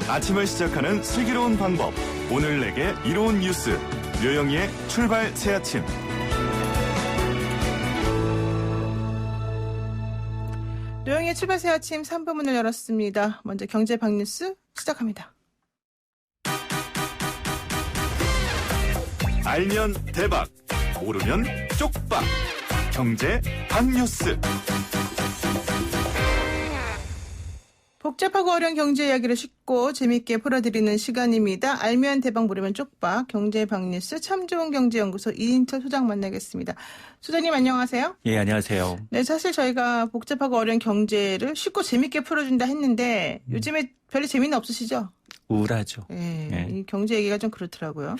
아침을 시작하는 슬기로운 방법. 오늘 내게 이로운 뉴스. 류영희의 출발 새아침. 류영희의 출발 새아침 3부 문을 열었습니다. 먼저 경제 박뉴스 시작합니다. 알면 대박. 모르면 쪽박. 경제 박뉴스. 복잡하고 어려운 경제 이야기를 쉽고 재미있게 풀어드리는 시간입니다. 알면 대박 모르면 쪽박 경제 박뉴스 참 좋은 경제연구소 이인철 소장 만나겠습니다. 소장님 안녕하세요. 예, 안녕하세요. 네, 사실 저희가 복잡하고 어려운 경제를 쉽고 재미있게 풀어준다 했는데 요즘에 별로 재미는 없으시죠? 우울하죠. 네, 이 경제 얘기가 좀 그렇더라고요.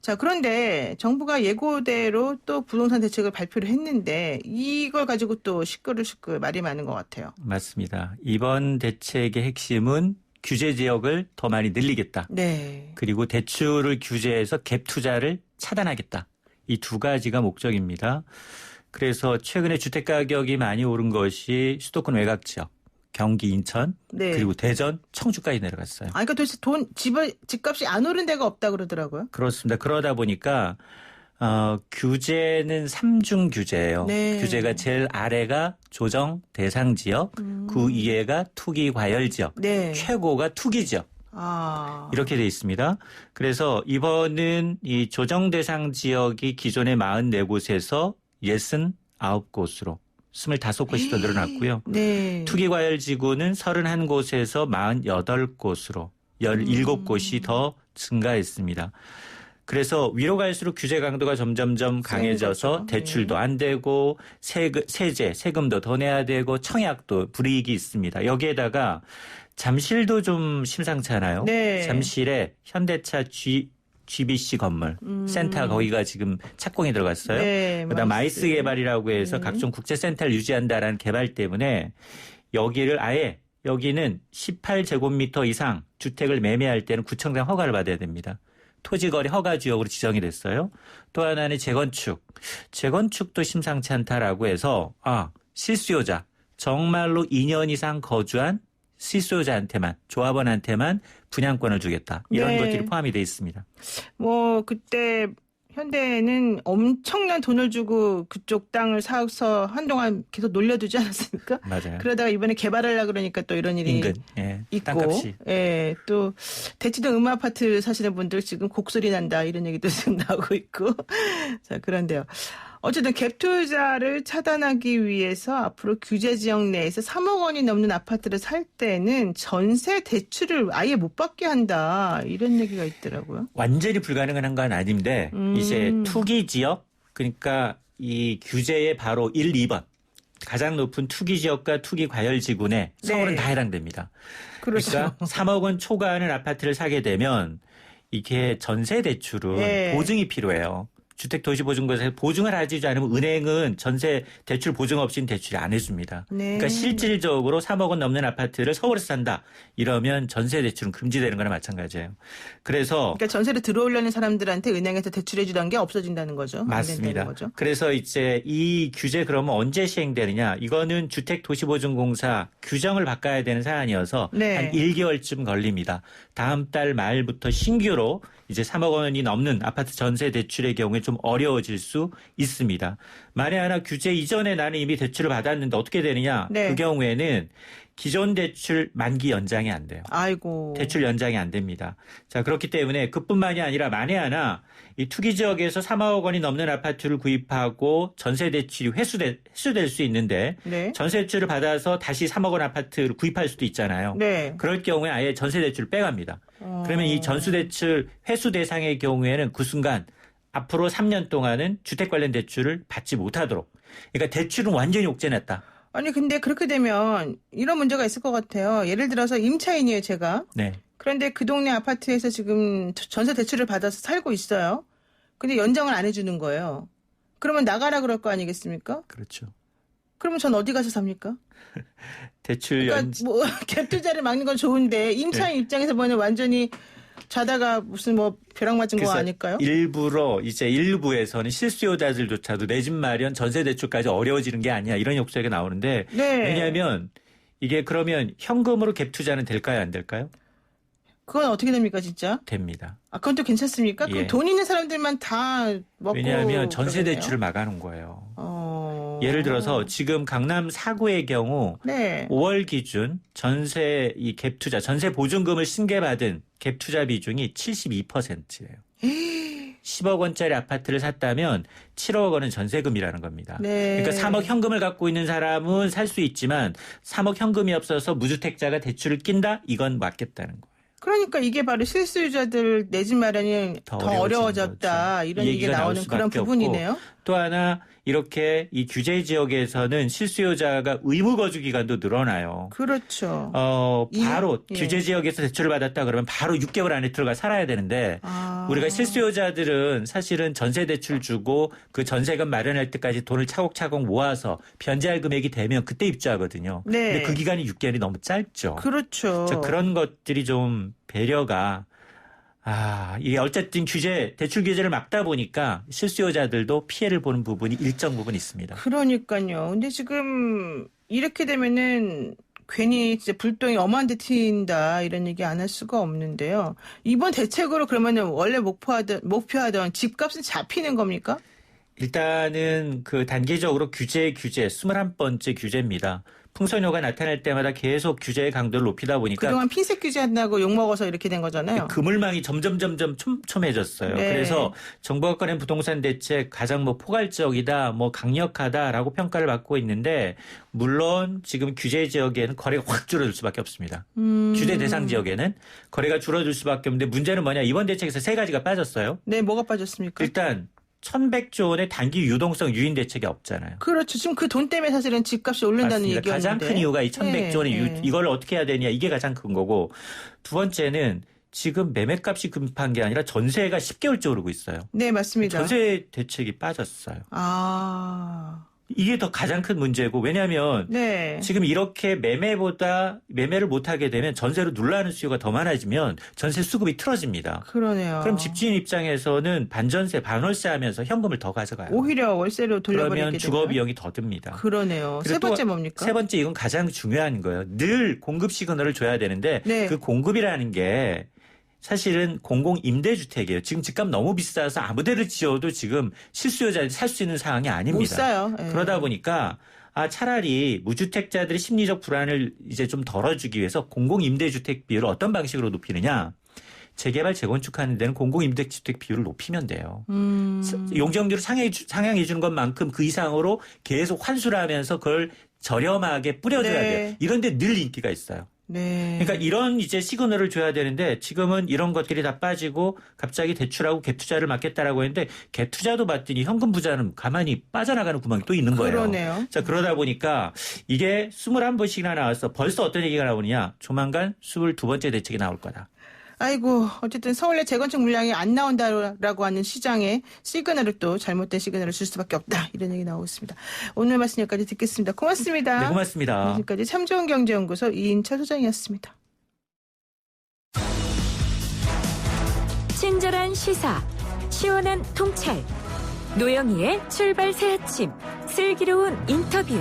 자, 그런데 정부가 예고대로 또 부동산 대책을 발표를 했는데 이걸 가지고 또 시끌시끌 말이 많은 것 같아요. 맞습니다. 이번 대책의 핵심은 규제 지역을 더 많이 늘리겠다. 네. 그리고 대출을 규제해서 갭 투자를 차단하겠다. 이 두 가지가 목적입니다. 그래서 최근에 주택 가격이 많이 오른 것이 수도권 외곽 지역. 경기, 인천, 네. 그리고 대전, 청주까지 내려갔어요. 그러니까 도대체 집값이 안 오른 데가 없다 그러더라고요. 그렇습니다. 그러다 보니까 규제는 3중 규제예요. 네. 규제가 제일 아래가 조정 대상 지역, 그 위에가 투기 과열 지역, 네. 최고가 투기 지역. 이렇게 돼 있습니다. 그래서 이번은 이 조정 대상 지역이 기존의 44곳에서 69곳으로 25곳이 더 늘어났고요. 네. 투기과열지구는 31곳에서 48곳으로 17곳이 더 증가했습니다. 그래서 위로 갈수록 규제 강도가 점점점 강해져서 대출도 안 되고 세금도 더 내야 되고 청약도 불이익이 있습니다. 여기에다가 잠실도 좀 심상찮아요. 네. 잠실에 현대차 GBC 건물 센터 거기가 지금 착공이 들어갔어요. 네, 그다음 마이스 개발이라고 해서 네. 각종 국제센터를 유지한다라는 개발 때문에 여기를 아예 여기는 18제곱미터 이상 주택을 매매할 때는 구청장 허가를 받아야 됩니다. 토지거래 허가 지역으로 지정이 됐어요. 또 하나는 재건축도 심상치 않다라고 해서 실수요자 정말로 2년 이상 거주한 실수요자한테만 조합원한테만 분양권을 주겠다. 이런 네. 것들이 포함이 되어 있습니다. 그때 현대는 엄청난 돈을 주고 그쪽 땅을 사서 한동안 계속 놀려두지 않았습니까? 맞아요. 그러다가 이번에 개발하려고 그러니까 또 이런 일이 인근, 있고. 땅값이. 예, 또 대치동 음아파트 사시는 분들 지금 곡소리 난다 이런 얘기도 지금 나오고 있고. 자, 그런데요. 어쨌든 갭 투자를 차단하기 위해서 앞으로 규제 지역 내에서 3억 원이 넘는 아파트를 살 때는 전세 대출을 아예 못 받게 한다. 이런 얘기가 있더라고요. 완전히 불가능한 건 아닌데 이제 투기 지역 그러니까 이 규제의 바로 1, 2번 가장 높은 투기 지역과 투기 과열 지구내 서울은 네. 다 해당됩니다. 그렇죠. 그러니까 3억 원 초과하는 아파트를 사게 되면 이게 전세 대출은 네. 보증이 필요해요. 주택도시보증공사에서 보증을 하지 않으면 은행은 전세 대출 보증 없이는 대출이 안 해줍니다. 네. 그러니까 실질적으로 3억 원 넘는 아파트를 서울에서 산다. 이러면 전세 대출은 금지되는 거나 마찬가지예요. 그래서 그러니까 전세를 들어오려는 사람들한테 은행에서 대출해 주던 게 없어진다는 거죠. 안 된다는 맞습니다. 거죠. 그래서 이제 이 규제 그러면 언제 시행되느냐. 이거는 주택도시보증공사 규정을 바꿔야 되는 사안이어서 네. 한 1개월쯤 걸립니다. 다음 달 말부터 신규로 이제 3억 원이 넘는 아파트 전세 대출의 경우에 좀 어려워질 수 있습니다. 만에 하나 규제 이전에 나는 이미 대출을 받았는데 어떻게 되느냐. 네. 그 경우에는 기존 대출 만기 연장이 안 돼요. 아이고. 대출 연장이 안 됩니다. 자, 그렇기 때문에 그뿐만이 아니라 만에 하나 이 투기 지역에서 3억 원이 넘는 아파트를 구입하고 전세 대출이 회수될 수 있는데 네. 전세 대출을 받아서 다시 3억 원 아파트를 구입할 수도 있잖아요. 네. 그럴 경우에 아예 전세 대출을 빼갑니다. 그러면 이 전수 대출 회수 대상의 경우에는 그 순간 앞으로 3년 동안은 주택 관련 대출을 받지 못하도록. 그러니까 대출은 완전히 옥죄냈다. 아니 근데 그렇게 되면 이런 문제가 있을 것 같아요. 예를 들어서 임차인이에요, 제가. 네. 그런데 그 동네 아파트에서 지금 전세 대출을 받아서 살고 있어요. 근데 연장을 안 해주는 거예요. 그러면 나가라 그럴 거 아니겠습니까? 그렇죠. 그러면 전 어디 가서 삽니까? 대출 그러니까 갭 투자를 막는 건 좋은데 임차인 입장에서 보면 완전히 자다가 무슨 벼락 맞은 거 아닐까요? 일부러 이제 일부에서는 실수요자들조차도 내 집 마련 전세 대출까지 어려워지는 게 아니야 이런 욕설이 나오는데 네. 왜냐하면 이게 그러면 현금으로 갭 투자는 될까요 안 될까요? 그건 어떻게 됩니까, 진짜? 됩니다. 아, 그건 또 괜찮습니까? 예. 그럼 돈 있는 사람들만 다 먹고. 왜냐하면 전세 그러겠네요. 대출을 막아놓은 거예요. 어. 예를 들어서 지금 강남 4구의 경우 네. 5월 기준 전세 이 갭 투자, 전세 보증금을 신계받은 갭 투자 비중이 72%예요. 10억 원짜리 아파트를 샀다면 7억 원은 전세금이라는 겁니다. 네. 그러니까 3억 현금을 갖고 있는 사람은 살 수 있지만 3억 현금이 없어서 무주택자가 대출을 낀다? 이건 맞겠다는 거예요. 그러니까 이게 바로 실수요자들 내 집 마련이 더 더 어려워진 어려워졌다. 거죠. 이런 이 얘기가 얘기가 나올 나오는 그런 수밖에 부분이네요. 또 하나 이렇게 이 규제 지역에서는 실수요자가 의무 거주 기간도 늘어나요. 그렇죠. 바로 예. 규제 지역에서 대출을 받았다 그러면 바로 6개월 안에 들어가 살아야 되는데 아. 우리가 실수요자들은 사실은 전세 대출 주고 그 전세금 마련할 때까지 돈을 차곡차곡 모아서 변제할 금액이 되면 그때 입주하거든요. 네. 근데 그 기간이 6개월이 너무 짧죠. 그렇죠. 그런 것들이 좀 배려가 이게 어쨌든 대출 규제를 막다 보니까 실수요자들도 피해를 보는 부분이 일정 부분 있습니다. 그러니까요. 근데 지금 이렇게 되면은 괜히 진짜 불똥이 엄한 데 튄다 이런 얘기 안 할 수가 없는데요. 이번 대책으로 그러면은 원래 목표하던 집값은 잡히는 겁니까? 일단은 그 단기적으로 규제 21번째 규제입니다. 풍선효가 나타날 때마다 계속 규제의 강도를 높이다 보니까 그동안 핀셋 규제한다고 욕먹어서 이렇게 된 거잖아요. 그물망이 점점 촘촘해졌어요. 네. 그래서 정부가 꺼낸 부동산 대책 가장 포괄적이다, 강력하다라고 평가를 받고 있는데 물론 지금 규제 지역에는 거래가 확 줄어들 수밖에 없습니다. 규제 대상 지역에는 거래가 줄어들 수밖에 없는데 문제는 뭐냐? 이번 대책에서 세 가지가 빠졌어요. 네, 뭐가 빠졌습니까? 일단 1,100조 원의 단기 유동성 유인 대책이 없잖아요. 그렇죠. 지금 그 돈 때문에 사실은 집값이 오른다는 맞습니다. 얘기였는데. 가장 큰 이유가 이 1,100조 원의 이걸 어떻게 해야 되냐 이게 가장 큰 거고 두 번째는 지금 매매값이 급한 게 아니라 전세가 10개월째 오르고 있어요. 네, 맞습니다. 전세 대책이 빠졌어요. 아. 이게 더 가장 큰 문제고 왜냐하면 네. 지금 이렇게 매매를 못하게 되면 전세로 눌러하는 수요가 더 많아지면 전세 수급이 틀어집니다. 그러네요. 그럼 집주인 입장에서는 반전세, 반월세 하면서 현금을 더 가져가요. 오히려 월세로 돌려버리게 그러면 되나요? 주거 비용이 더 듭니다. 그러네요. 세 그리고 번째 또 뭡니까? 세 번째 이건 가장 중요한 거예요. 늘 공급 시그널을 줘야 되는데 네. 그 공급이라는 게 사실은 공공임대주택이에요. 지금 집값 너무 비싸서 아무 데를 지어도 지금 실수요자들이 살 수 있는 상황이 아닙니다. 못 사요. 예. 그러다 보니까 차라리 무주택자들의 심리적 불안을 이제 좀 덜어주기 위해서 공공임대주택 비율을 어떤 방식으로 높이느냐. 재개발, 재건축하는 데는 공공임대주택 비율을 높이면 돼요. 용적률을 상향해 주는 것만큼 그 이상으로 계속 환수를 하면서 그걸 저렴하게 뿌려줘야 네. 돼요. 이런 데 늘 인기가 있어요. 네. 그러니까 이런 이제 시그널을 줘야 되는데 지금은 이런 것들이 다 빠지고 갑자기 대출하고 갭 투자를 막겠다라고 했는데 갭 투자도 봤더니 현금 부자는 가만히 빠져나가는 구멍이 또 있는 거예요. 그러네요. 자, 그러다 보니까 이게 21번씩이나 나와서 벌써 어떤 얘기가 나오느냐. 조만간 22번째 대책이 나올 거다. 아이고, 어쨌든 서울의 재건축 물량이 안 나온다라고 하는 시장에 시그널을 또 잘못된 시그널을 줄 수밖에 없다. 이런 얘기 나오고 있습니다. 오늘 말씀 여기까지 듣겠습니다. 고맙습니다. 네, 고맙습니다. 지금까지 참 좋은 경제연구소 이인철 소장이었습니다. 친절한 시사, 시원한 통찰, 노영희의 출발 새 아침, 슬기로운 인터뷰.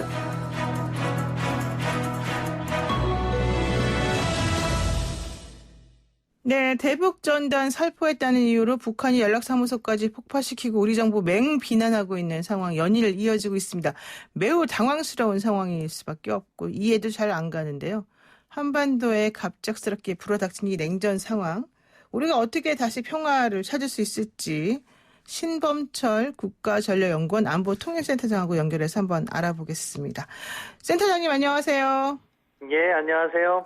네, 대북전단 살포했다는 이유로 북한이 연락사무소까지 폭파시키고 우리 정부 맹비난하고 있는 상황 연일 이어지고 있습니다. 매우 당황스러운 상황일 수밖에 없고 이해도 잘 안 가는데요. 한반도에 갑작스럽게 불어닥친 이 냉전 상황, 우리가 어떻게 다시 평화를 찾을 수 있을지 신범철 국가전략연구원 안보통일센터장하고 연결해서 한번 알아보겠습니다. 센터장님 안녕하세요. 예, 안녕하세요.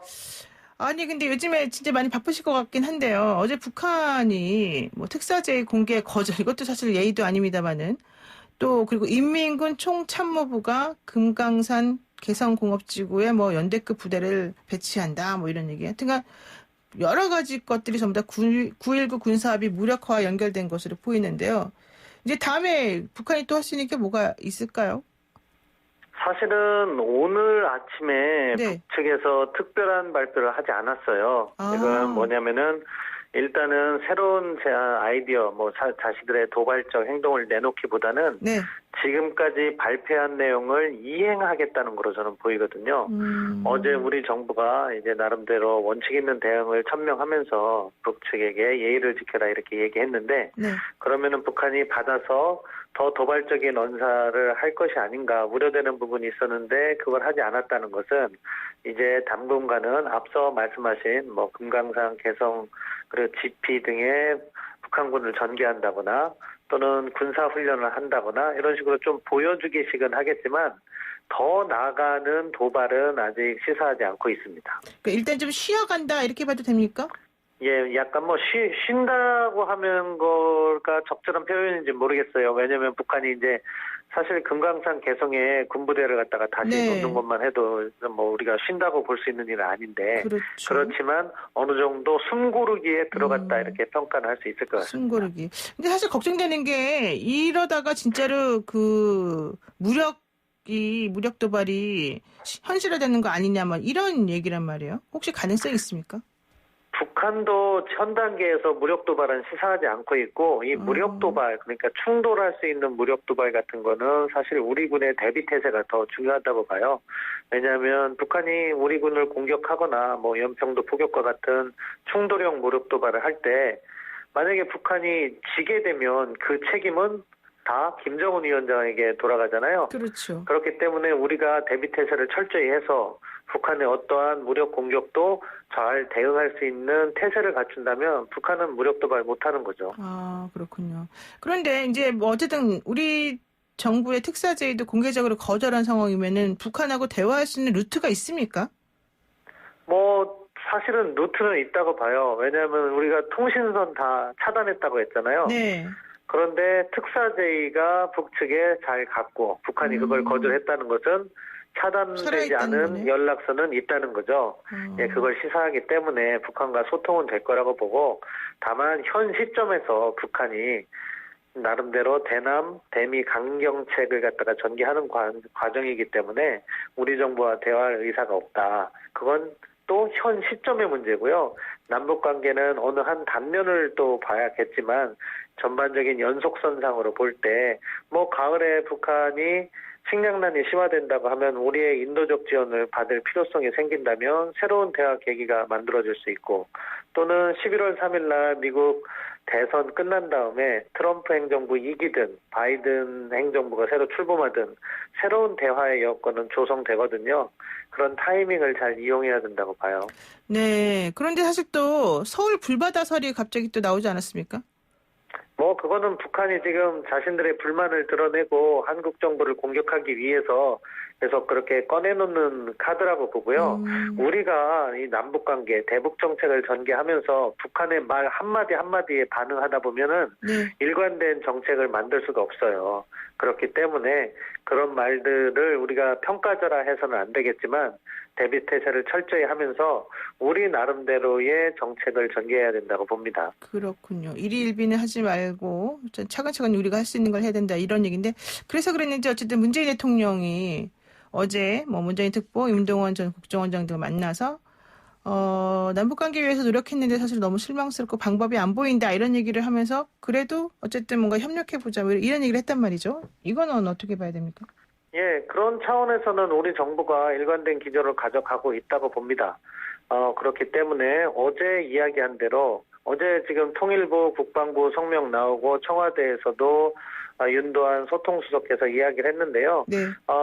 아니 근데 요즘에 진짜 많이 바쁘실 것 같긴 한데요. 어제 북한이 특사제의 공개 거절, 이것도 사실 예의도 아닙니다만은 또 그리고 인민군 총참모부가 금강산 개성공업지구에 연대급 부대를 배치한다 이런 얘기. 하여튼간 여러 가지 것들이 전부 다 9.19 군사합의 무력화와 연결된 것으로 보이는데요. 이제 다음에 북한이 또 할 수 있는 게 뭐가 있을까요? 사실은 오늘 아침에 네. 북측에서 특별한 발표를 하지 않았어요. 아. 이건 뭐냐면은 일단은 새로운 아이디어, 자신들의 도발적 행동을 내놓기보다는 네. 지금까지 발표한 내용을 이행하겠다는 거로 저는 보이거든요. 어제 우리 정부가 이제 나름대로 원칙 있는 대응을 천명하면서 북측에게 예의를 지켜라 이렇게 얘기했는데 네. 그러면은 북한이 받아서 더 도발적인 언사를 할 것이 아닌가 우려되는 부분이 있었는데 그걸 하지 않았다는 것은 이제 당분간은 앞서 말씀하신 금강산, 개성, 그리고 지피 등의 북한군을 전개한다거나 또는 군사훈련을 한다거나 이런 식으로 좀 보여주기식은 하겠지만 더 나아가는 도발은 아직 시사하지 않고 있습니다. 그러니까 일단 좀 쉬어간다 이렇게 봐도 됩니까? 예, 약간 쉰다고 하면 거가 적절한 표현인지 모르겠어요. 왜냐하면 북한이 이제 사실 금강산 개성에 군부대를 갖다가 다시 네. 놓는 것만 해도 우리가 쉰다고 볼 수 있는 일은 아닌데 그렇죠. 그렇지만 어느 정도 숨고르기에 들어갔다 이렇게 평가는 할 수 있을 것 같습니다. 숨고르기. 근데 사실 걱정되는 게 이러다가 진짜로 그 무력 도발이 현실화되는 거 아니냐 이런 얘기란 말이에요. 혹시 가능성이 있습니까? 북한도 현 단계에서 무력 도발은 시사하지 않고 있고 이 무력 도발 그러니까 충돌할 수 있는 무력 도발 같은 거는 사실 우리 군의 대비 태세가 더 중요하다고 봐요. 왜냐하면 북한이 우리 군을 공격하거나 연평도 포격과 같은 충돌형 무력 도발을 할 때 만약에 북한이 지게 되면 그 책임은 다 김정은 위원장에게 돌아가잖아요. 그렇죠. 그렇기 때문에 우리가 대비 태세를 철저히 해서 북한의 어떠한 무력 공격도 잘 대응할 수 있는 태세를 갖춘다면 북한은 무력 도발 못하는 거죠. 아, 그렇군요. 그런데 이제 어쨌든 우리 정부의 특사제의도 공개적으로 거절한 상황이면은 북한하고 대화할 수 있는 루트가 있습니까? 사실은 루트는 있다고 봐요. 왜냐하면 우리가 통신선 다 차단했다고 했잖아요. 네. 그런데 특사제의가 북측에 잘 갔고 북한이 그걸 거절했다는 것은 차단되지 않은 거네. 연락선은 있다는 거죠. 예, 그걸 시사하기 때문에 북한과 소통은 될 거라고 보고 다만 현 시점에서 북한이 나름대로 대남, 대미 강경책을 갖다가 전개하는 과정이기 때문에 우리 정부와 대화할 의사가 없다. 그건 또 현 시점의 문제고요. 남북 관계는 어느 한 단면을 또 봐야겠지만 전반적인 연속선상으로 볼 때 가을에 북한이 식량난이 심화된다고 하면 우리의 인도적 지원을 받을 필요성이 생긴다면 새로운 대화 계기가 만들어질 수 있고 또는 11월 3일 날 미국 대선 끝난 다음에 트럼프 행정부 이기든 바이든 행정부가 새로 출범하든 새로운 대화의 여건은 조성되거든요. 그런 타이밍을 잘 이용해야 된다고 봐요. 네. 그런데 사실 또 서울 불바다설이 갑자기 또 나오지 않았습니까? 그거는 북한이 지금 자신들의 불만을 드러내고 한국 정부를 공격하기 위해서 계속 그렇게 꺼내놓는 카드라고 보고요. 우리가 이 남북관계, 대북 정책을 전개하면서 북한의 말 한마디 한마디에 반응하다 보면은 네. 일관된 정책을 만들 수가 없어요. 그렇기 때문에 그런 말들을 우리가 평가절하해서는 안 되겠지만 대비 태세를 철저히 하면서 우리 나름대로의 정책을 전개해야 된다고 봅니다. 그렇군요. 일희일비는 하지 말고 차근차근 우리가 할 수 있는 걸 해야 된다 이런 얘기인데 그래서 그랬는지 어쨌든 문재인 대통령이 어제 문재인 특보 임동원 전 국정원장 등 만나서 남북관계 위해서 노력했는데 사실 너무 실망스럽고 방법이 안 보인다 이런 얘기를 하면서 그래도 어쨌든 뭔가 협력해보자 이런 얘기를 했단 말이죠. 이거는 어떻게 봐야 됩니까? 예, 그런 차원에서는 우리 정부가 일관된 기조를 가져가고 있다고 봅니다. 그렇기 때문에 어제 이야기한 대로 어제 지금 통일부, 국방부 성명 나오고 청와대에서도 윤도한 소통수석께서 이야기를 했는데요. 네.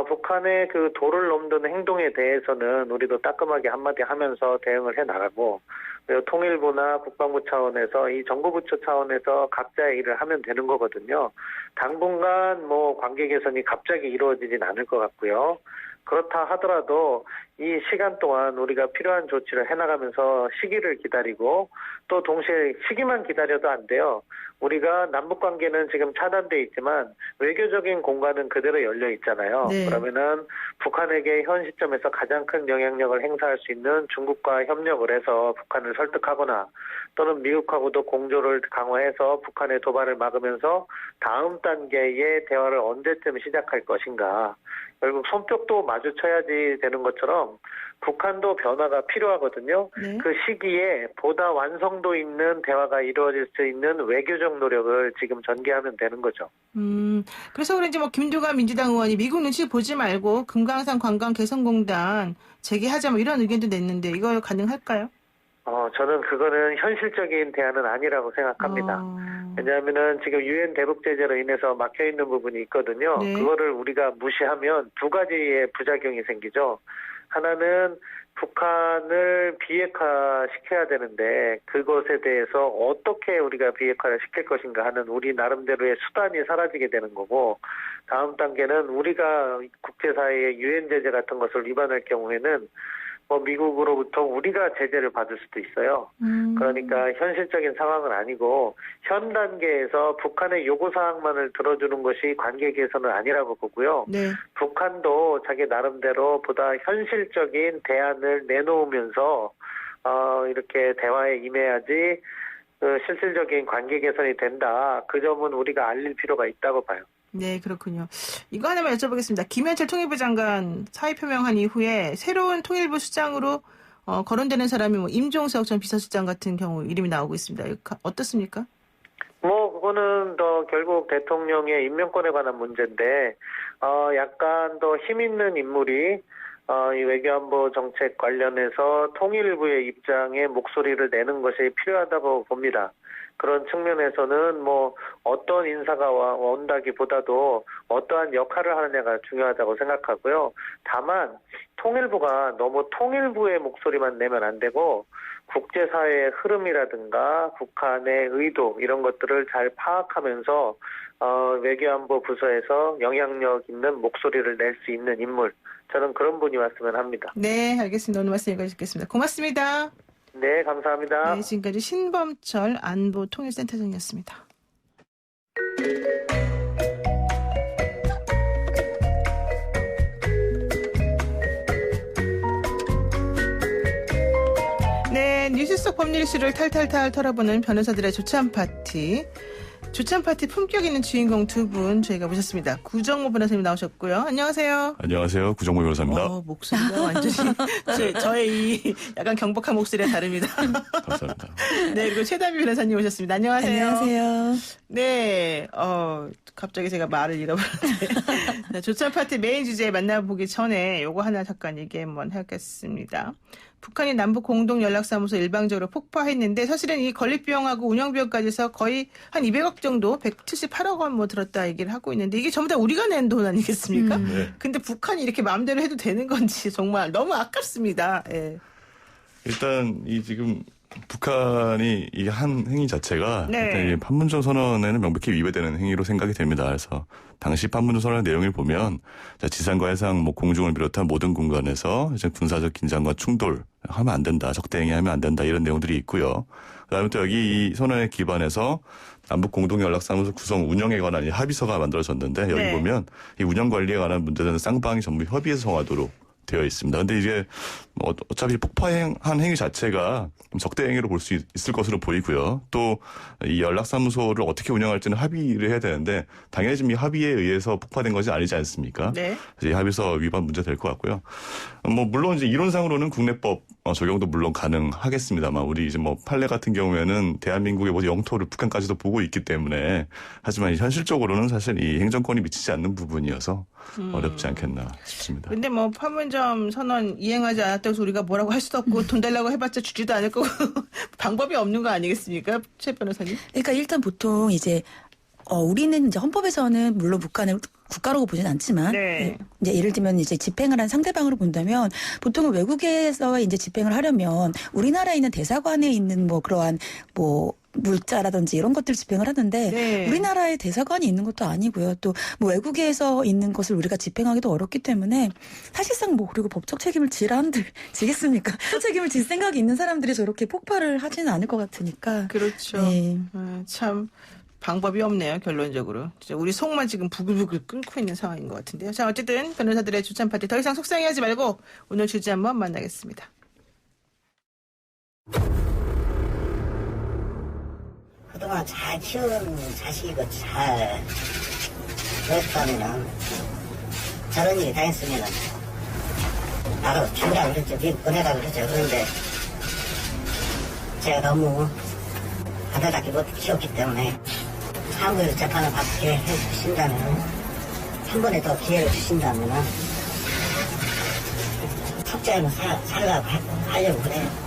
북한의 그 도를 넘는 행동에 대해서는 우리도 따끔하게 한마디 하면서 대응을 해나가고 그리고 통일부나 국방부 차원에서 이 정부부처 차원에서 각자의 일을 하면 되는 거거든요. 당분간 관계 개선이 갑자기 이루어지진 않을 것 같고요. 그렇다 하더라도 이 시간 동안 우리가 필요한 조치를 해나가면서 시기를 기다리고 또 동시에 시기만 기다려도 안 돼요. 우리가 남북관계는 지금 차단돼 있지만 외교적인 공간은 그대로 열려 있잖아요. 네. 그러면은 북한에게 현 시점에서 가장 큰 영향력을 행사할 수 있는 중국과 협력을 해서 북한을 설득하거나 또는 미국하고도 공조를 강화해서 북한의 도발을 막으면서 다음 단계의 대화를 언제쯤 시작할 것인가. 결국 손뼉도 마주쳐야지 되는 것처럼 것처럼 북한도 변화가 필요하거든요. 네. 그 시기에 보다 완성도 있는 대화가 이루어질 수 있는 외교적 노력을 지금 전개하면 되는 거죠. 그래서 그런지 뭐 김두관 민주당 의원이 미국 눈치 보지 말고 금강산 관광 개선공단 재개하자 뭐 이런 의견도 냈는데 이거 가능할까요? 저는 그거는 현실적인 대안은 아니라고 생각합니다. 왜냐하면은 지금 유엔 대북 제재로 인해서 막혀 있는 부분이 있거든요. 네. 그거를 우리가 무시하면 두 가지의 부작용이 생기죠. 하나는 북한을 비핵화 시켜야 되는데 그것에 대해서 어떻게 우리가 비핵화를 시킬 것인가 하는 우리 나름대로의 수단이 사라지게 되는 거고, 다음 단계는 우리가 국제사회의 유엔 제재 같은 것을 위반할 경우에는 미국으로부터 우리가 제재를 받을 수도 있어요. 그러니까 현실적인 상황은 아니고 현 단계에서 북한의 요구사항만을 들어주는 것이 관계 개선은 아니라고 보고요. 네. 북한도 자기 나름대로 보다 현실적인 대안을 내놓으면서 이렇게 대화에 임해야지 실질적인 관계 개선이 된다. 그 점은 우리가 알릴 필요가 있다고 봐요. 네, 그렇군요. 이거 하나만 여쭤보겠습니다. 김현철 통일부 장관 사의 표명한 이후에 새로운 통일부 수장으로 거론되는 사람이 임종석 전 비서실장 같은 경우 이름이 나오고 있습니다. 이거 어떻습니까? 그거는 결국 대통령의 임명권에 관한 문제인데, 약간 더 힘 있는 인물이 이 외교안보 정책 관련해서 통일부의 입장에 목소리를 내는 것이 필요하다고 봅니다. 그런 측면에서는 어떤 인사가 온다기보다도 어떠한 역할을 하느냐가 중요하다고 생각하고요. 다만 통일부가 너무 통일부의 목소리만 내면 안 되고 국제사회의 흐름이라든가 북한의 의도 이런 것들을 잘 파악하면서 외교안보 부서에서 영향력 있는 목소리를 낼 수 있는 인물, 저는 그런 분이 왔으면 합니다. 네, 알겠습니다. 오늘 말씀 여기까지 듣겠습니다. 고맙습니다. 네, 감사합니다. 네, 지금까지 신범철 안보통일센터장이었습니다. 네, 뉴스 속 법률 이슈를 탈탈탈 털어보는 변호사들의 조찬 파티. 조찬 파티 품격 있는 주인공 두 분 저희가 모셨습니다. 구정모 변호사님 나오셨고요. 안녕하세요. 안녕하세요. 구정모 변호사입니다. 목소리가 완전히 저의 이 약간 경박한 목소리에 다릅니다. 감사합니다. 네, 그리고 최다미 변호사님 오셨습니다. 안녕하세요. 안녕하세요. 네, 갑자기 제가 말을 잃어버렸는데. 조찬 파티 메인 주제 만나보기 전에 요거 하나 잠깐 얘기 한번 해야겠습니다. 북한이 남북 공동 연락사무소 일방적으로 폭파했는데 사실은 이 건립비용하고 운영비용까지 해서 거의 한 200억 정도, 178억 원 들었다 얘기를 하고 있는데 이게 전부 다 우리가 낸 돈 아니겠습니까? 네. 근데 북한이 이렇게 마음대로 해도 되는 건지 정말 너무 아깝습니다. 예. 일단 지금 북한이 이 한 행위 자체가 네. 일단 이 판문점 선언에는 명백히 위배되는 행위로 생각이 됩니다. 그래서 당시 판문점 선언 내용을 보면 지상과 해상, 공중을 비롯한 모든 공간에서 이제 군사적 긴장과 충돌 하면 안 된다, 적대행위 하면 안 된다 이런 내용들이 있고요. 그다음에 또 여기 이 선언에 기반해서 남북 공동연락사무소 구성 운영에 관한 이 합의서가 만들어졌는데 여기 네. 보면 이 운영 관리에 관한 문제는 쌍방이 전부 협의해서 정하도록 되어 있습니다. 근데 이게 어차피 폭파한 행위 자체가 적대 행위로 볼 수 있을 것으로 보이고요. 또 이 연락사무소를 어떻게 운영할지는 합의를 해야 되는데 당연히 지금 이 합의에 의해서 폭파된 것이 아니지 않습니까? 네. 그래서 이 합의서 위반 문제 될 것 같고요. 물론 이제 이론상으로는 국내법 적용도 물론 가능하겠습니다만 우리 이제 판례 같은 경우에는 대한민국의 모든 영토를 북한까지도 보고 있기 때문에 하지만 현실적으로는 사실 이 행정권이 미치지 않는 부분이어서 어렵지 않겠나 싶습니다. 근데 판문점 선언 이행하지 않았다고 해서 우리가 뭐라고 할 수도 없고 돈 달라고 해봤자 주지도 않을 거고 방법이 없는 거 아니겠습니까? 최 변호사님? 그러니까 일단 보통 이제 우리는 이제 헌법에서는 물론 북한을 국가라고 보진 않지만 네. 이제 예를 들면 이제 집행을 한 상대방으로 본다면 보통은 외국에서 이제 집행을 하려면 우리나라에 있는 대사관에 있는 그러한 물자라든지 이런 것들 집행을 하는데 네. 우리나라에 대사관이 있는 것도 아니고요. 또 외국에서 있는 것을 우리가 집행하기도 어렵기 때문에 사실상 그리고 법적 책임을 지겠습니까? 책임을 질 생각이 있는 사람들이 저렇게 폭발을 하지는 않을 것 같으니까. 그렇죠. 네. 참 방법이 없네요. 결론적으로. 진짜 우리 속만 지금 부글부글 끓고 있는 상황인 것 같은데요. 자, 어쨌든 변호사들의 조찬 파티 더 이상 속상해하지 말고 오늘 주제 한번 만나겠습니다. 그동안 잘 키운 자식이고 잘 그랬다면은 저런 일이 당했으면은 나로 주라 그랬죠. 미국 보내라 그랬죠. 그런데 제가 너무 받아들이지 못했기 때문에 사무엘 재판을 받게 해주신다면 한 번에 더 기회를 주신다면 삭제하면 살라고 하려고 그래요.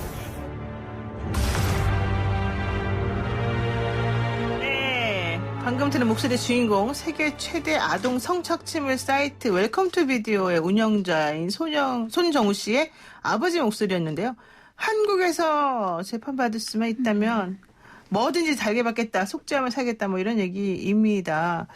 네, 방금 들은 목소리의 주인공 세계 최대 아동 성착취물 사이트 웰컴 투 비디오의 운영자인 손정우 씨의 아버지 목소리였는데요. 한국에서 재판받을 수만 있다면 뭐든지 달게 받겠다, 속죄하면 살겠다, 뭐 이런 얘기입니다.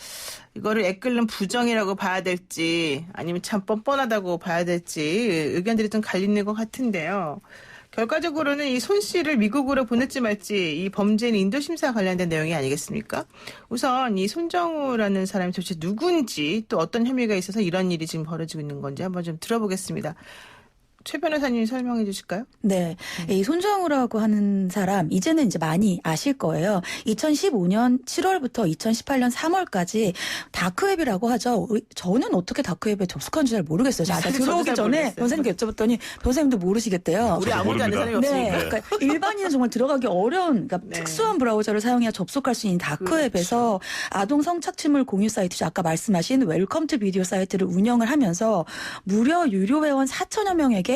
이거를 애끓는 부정이라고 봐야 될지 아니면 참 뻔뻔하다고 봐야 될지 의견들이 좀 갈리는 것 같은데요. 결과적으로는 이 손 씨를 미국으로 보낼지 말지 이 범죄인 인도심사 관련된 내용이 아니겠습니까? 우선 이 손정우라는 사람이 도대체 누군지 또 어떤 혐의가 있어서 이런 일이 지금 벌어지고 있는 건지 한번 좀 들어보겠습니다. 최 변호사님 설명해 주실까요? 네. 이 손정우라고 하는 사람, 이제는 이제 많이 아실 거예요. 2015년 7월부터 2018년 3월까지 다크웹이라고 하죠. 저는 어떻게 다크웹에 접속한지 잘 모르겠어요. 나 들어오기 전에 변호사님께 여쭤봤더니 변호사님도 모르시겠대요. 우리 아무도 아는 사람이 없으니까. 네. 그러니까 일반인은 정말 들어가기 어려운, 그러니까 네. 특수한 브라우저를 사용해야 접속할 수 있는 다크웹에서 아동 성착취물 공유 사이트죠. 아까 말씀하신 웰컴 투 비디오 사이트를 운영을 하면서 무려 유료 회원 4천여 명에게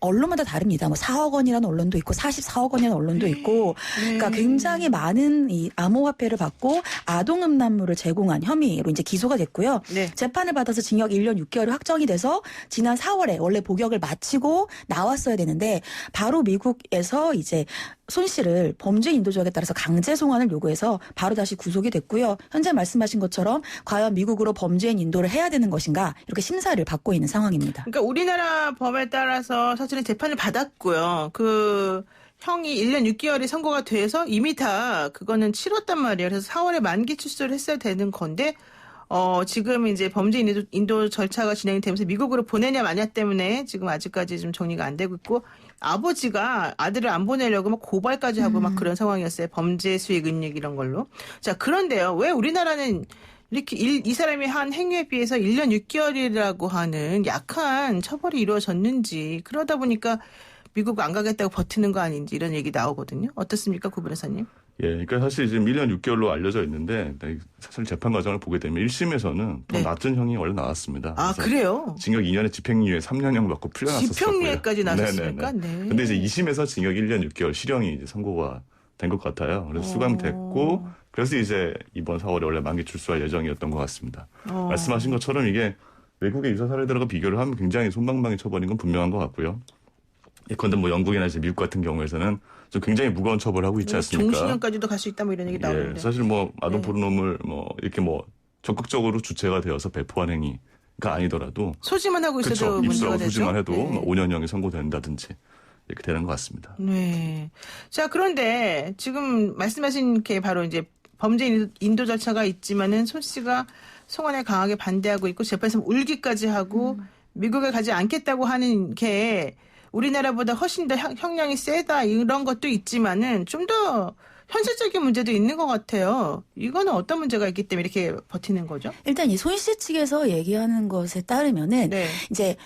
언론마다 다릅니다. 4억 원이라는 언론도 있고 44억 원이라는 언론도 있고 그러니까 굉장히 많은 이 암호화폐를 받고 아동 음란물을 제공한 혐의로 이제 기소가 됐고요. 네. 재판을 받아서 징역 1년 6개월이 확정이 돼서 지난 4월에 원래 복역을 마치고 나왔어야 되는데 바로 미국에서 이제 손 씨를 범죄 인도 조약에 따라서 강제 송환을 요구해서 바로 다시 구속이 됐고요. 현재 말씀하신 것처럼 과연 미국으로 범죄인 인도를 해야 되는 것인가 이렇게 심사를 받고 있는 상황입니다. 그러니까 우리나라 법에 따라서 사실은 재판을 받았고요. 그 형이 1년 6개월이 선고가 돼서 이미 다 그거는 치렀단 말이에요. 그래서 4월에 만기 출소를 했어야 되는 건데 지금 이제 범죄 인도 절차가 진행이 되면서 미국으로 보내냐 마냐 때문에 지금 아직까지 좀 정리가 안 되고 있고 아버지가 아들을 안 보내려고 막 고발까지 하고 막 그런 상황이었어요. 범죄 수익 은닉 이런 걸로. 자, 그런데요. 왜 우리나라는 이렇게 이 사람이 한 행위에 비해서 1년 6개월이라고 하는 약한 처벌이 이루어졌는지 그러다 보니까 미국 안 가겠다고 버티는 거 아닌지 이런 얘기 나오거든요. 어떻습니까, 구 변호사님? 예, 그러니까 사실 지금 1년 6개월로 알려져 있는데 사실 재판 과정을 보게 되면 1심에서는 더 네. 낮은 형이 원래 나왔습니다. 아, 그래서 그래요? 징역 2년에 집행유예 3년형 받고 풀려났었고요. 집행유예까지 나섰습니까? 네네네. 네. 근데 이제 2심에서 징역 1년 6개월 실형이 이제 선고가 된 것 같아요. 그래서 수감됐고 그래서 이제 이번 4월에 원래 만기 출소할 예정이었던 것 같습니다. 말씀하신 것처럼 이게 외국의 유사 사례들과 비교를 하면 굉장히 솜방망이 처벌인 건 분명한 것 같고요. 예컨대 영국이나 이제 미국 같은 경우에서는 좀 굉장히 무거운 처벌을 하고 있지 않습니까? 종신형까지도 갈 수 있다 뭐 이런 얘기 나오는데. 예, 사실 아동 포르노물 이렇게 적극적으로 주체가 되어서 배포한 행위가 아니더라도 소지만 하고 있어도 그렇죠. 문제가 입수하고 되죠. 소지만 해도 네. 5년형이 선고된다든지 이렇게 되는 것 같습니다. 네. 자, 그런데 지금 말씀하신 게 바로 이제 범죄 인도 절차가 있지만은 손 씨가 송환에 강하게 반대하고 있고 재판에서 울기까지 하고 미국에 가지 않겠다고 하는 게 우리나라보다 훨씬 더 형량이 세다 이런 것도 있지만은 좀 더 현실적인 문제도 있는 것 같아요. 이거는 어떤 문제가 있기 때문에 이렇게 버티는 거죠? 일단 이 손 씨 측에서 얘기하는 것에 따르면은 네. 이제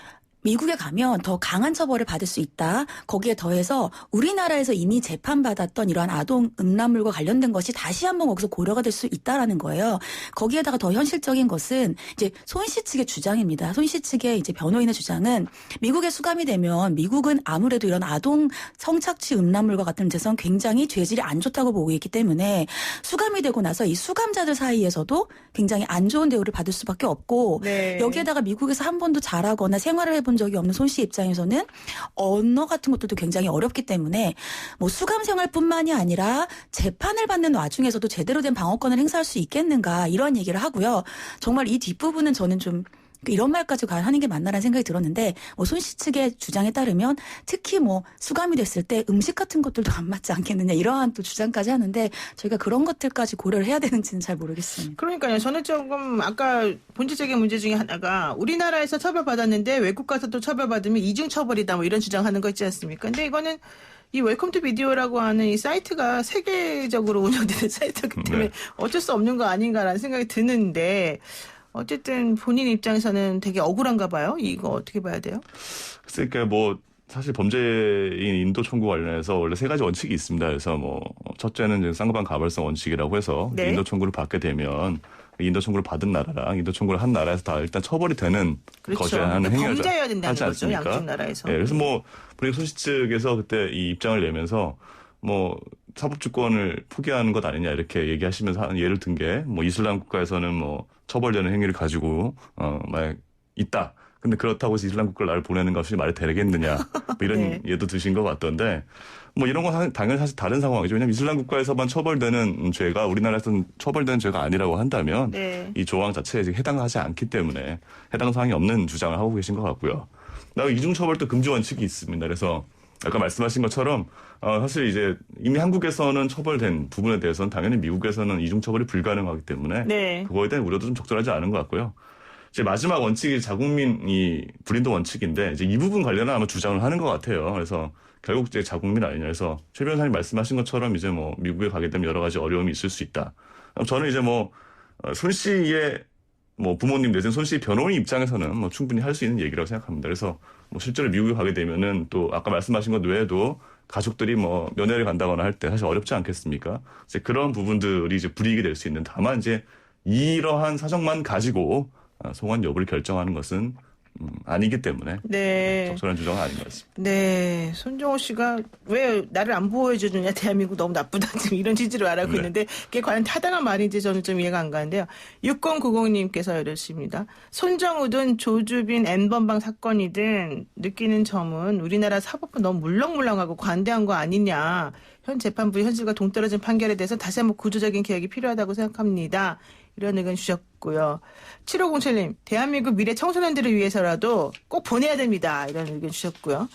미국에 가면 더 강한 처벌을 받을 수 있다. 거기에 더해서 우리나라에서 이미 재판받았던 이러한 아동 음란물과 관련된 것이 다시 한번 거기서 고려가 될 수 있다라는 거예요. 거기에다가 더 현실적인 것은 이제 손 씨 측의 주장입니다. 손 씨 측의 이제 변호인의 주장은 미국에 수감이 되면 미국은 아무래도 이런 아동 성착취 음란물과 같은 문제에서는 굉장히 죄질이 안 좋다고 보고 있기 때문에 수감이 되고 나서 이 수감자들 사이에서도 굉장히 안 좋은 대우를 받을 수밖에 없고 네. 여기에다가 미국에서 한 번도 자라거나 생활을 해본 적이 없는 손 씨 입장에서는 언어 같은 것들도 굉장히 어렵기 때문에 수감 생활뿐만이 아니라 재판을 받는 와중에서도 제대로 된 방어권을 행사할 수 있겠는가 이런 얘기를 하고요. 정말 이 뒷부분은 저는 좀 이런 말까지 하는 게 맞나라는 생각이 들었는데 손 씨 측의 주장에 따르면 특히 수감이 됐을 때 음식 같은 것들도 안 맞지 않겠느냐 이러한 또 주장까지 하는데 저희가 그런 것들까지 고려를 해야 되는지는 잘 모르겠습니다. 그러니까요. 저는 조금 아까 본질적인 문제 중에 하나가 우리나라에서 처벌받았는데 외국 가서 또 처벌받으면 이중 처벌이다 뭐 이런 주장하는 거 있지 않습니까? 근데 이거는 이 웰컴 투 비디오라고 하는 이 사이트가 세계적으로 운영되는 사이트이기 때문에 네. 어쩔 수 없는 거 아닌가라는 생각이 드는데 어쨌든 본인 입장에서는 되게 억울한가 봐요. 이거 어떻게 봐야 돼요? 그러니까 뭐 사실 범죄인 인도 청구 관련해서 원래 세 가지 원칙이 있습니다. 그래서 뭐 첫째는 이제 쌍방 가벌성 원칙이라고 해서 네. 인도 청구를 받게 되면 인도 청구를 받은 나라랑 인도 청구를 한 나라에서 다 일단 처벌이 되는 그렇죠. 것이야 하는 그러니까 행위를 범죄여야 된다는 하지 거죠. 않습니까? 양쪽 나라에서. 예, 그래서 뭐 분위기 소시 측에서 그때 이 입장을 내면서 뭐 사법주권을 포기하는 것 아니냐 이렇게 얘기하시면서 한 예를 든 게 뭐 이슬람 국가에서는 뭐 처벌되는 행위를 가지고 만약 있다. 근데 그렇다고 해서 이슬람 국가를 나를 보내는 것이 말이 되겠느냐 뭐 이런 네. 예도 드신 것 같던데 뭐 이런 건 당연히 사실 다른 상황이죠. 왜냐하면 이슬람 국가에서만 처벌되는 죄가 우리나라에서는 처벌되는 죄가 아니라고 한다면 네. 이 조항 자체에 해당하지 않기 때문에 해당 사항이 없는 주장을 하고 계신 것 같고요. 그다음에 이중처벌도 금지 원칙이 있습니다. 그래서 아까 말씀하신 것처럼 사실 이제 이미 한국에서는 처벌된 부분에 대해서는 당연히 미국에서는 이중처벌이 불가능하기 때문에 네. 그거에 대한 우려도 좀 적절하지 않은 것 같고요. 이제 마지막 원칙이 자국민이 불인도 원칙인데 이제 이 부분 관련한 아마 주장을 하는 것 같아요. 그래서 결국 이제 자국민 아니냐. 그래서 최 변호사님 말씀하신 것처럼 이제 뭐 미국에 가게 되면 여러 가지 어려움이 있을 수 있다. 저는 이제 뭐 손 씨의 뭐 부모님 내지는 손 씨 변호인 입장에서는 뭐 충분히 할 수 있는 얘기라고 생각합니다. 그래서 뭐 실제로 미국에 가게 되면은 또 아까 말씀하신 것 외에도 가족들이 뭐 면회를 간다거나 할 때 사실 어렵지 않겠습니까? 이제 그런 부분들이 이제 불이익이 될 수 있는 다만 이제 이러한 사정만 가지고 송환 여부를 결정하는 것은 아니기 때문에 네. 적절한 주장은 아닌 것 같습니다. 네. 손정호 씨가 왜 나를 안 보호해주느냐, 대한민국 너무 나쁘다, 지금 이런 취지로 말하고 네. 있는데, 그게 과연 타당한 말인지 저는 좀 이해가 안 가는데요. 6090님께서 이러십니다. 손정우든 조주빈 N번방 사건이든 느끼는 점은 우리나라 사법부 너무 물렁물렁하고 관대한 거 아니냐. 현 재판부의 현실과 동떨어진 판결에 대해서 다시 한번 구조적인 개혁이 필요하다고 생각합니다. 이런 의견 주셨고요. 7507님, 대한민국 미래 청소년들을 위해서라도 꼭 보내야 됩니다. 이런 의견 주셨고요.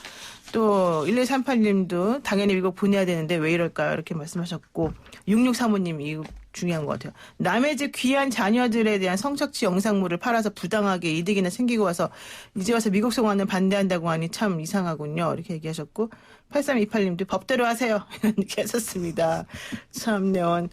또 1138님도 당연히 미국 보내야 되는데 왜 이럴까요? 이렇게 말씀하셨고 6635님 이거 중요한 것 같아요. 남의 집 귀한 자녀들에 대한 성착취 영상물을 팔아서 부당하게 이득이나 챙기고 와서 이제 와서 미국 송환을 반대한다고 하니 참 이상하군요. 이렇게 얘기하셨고 8328님도 법대로 하세요. 이렇게 하셨습니다. 참요.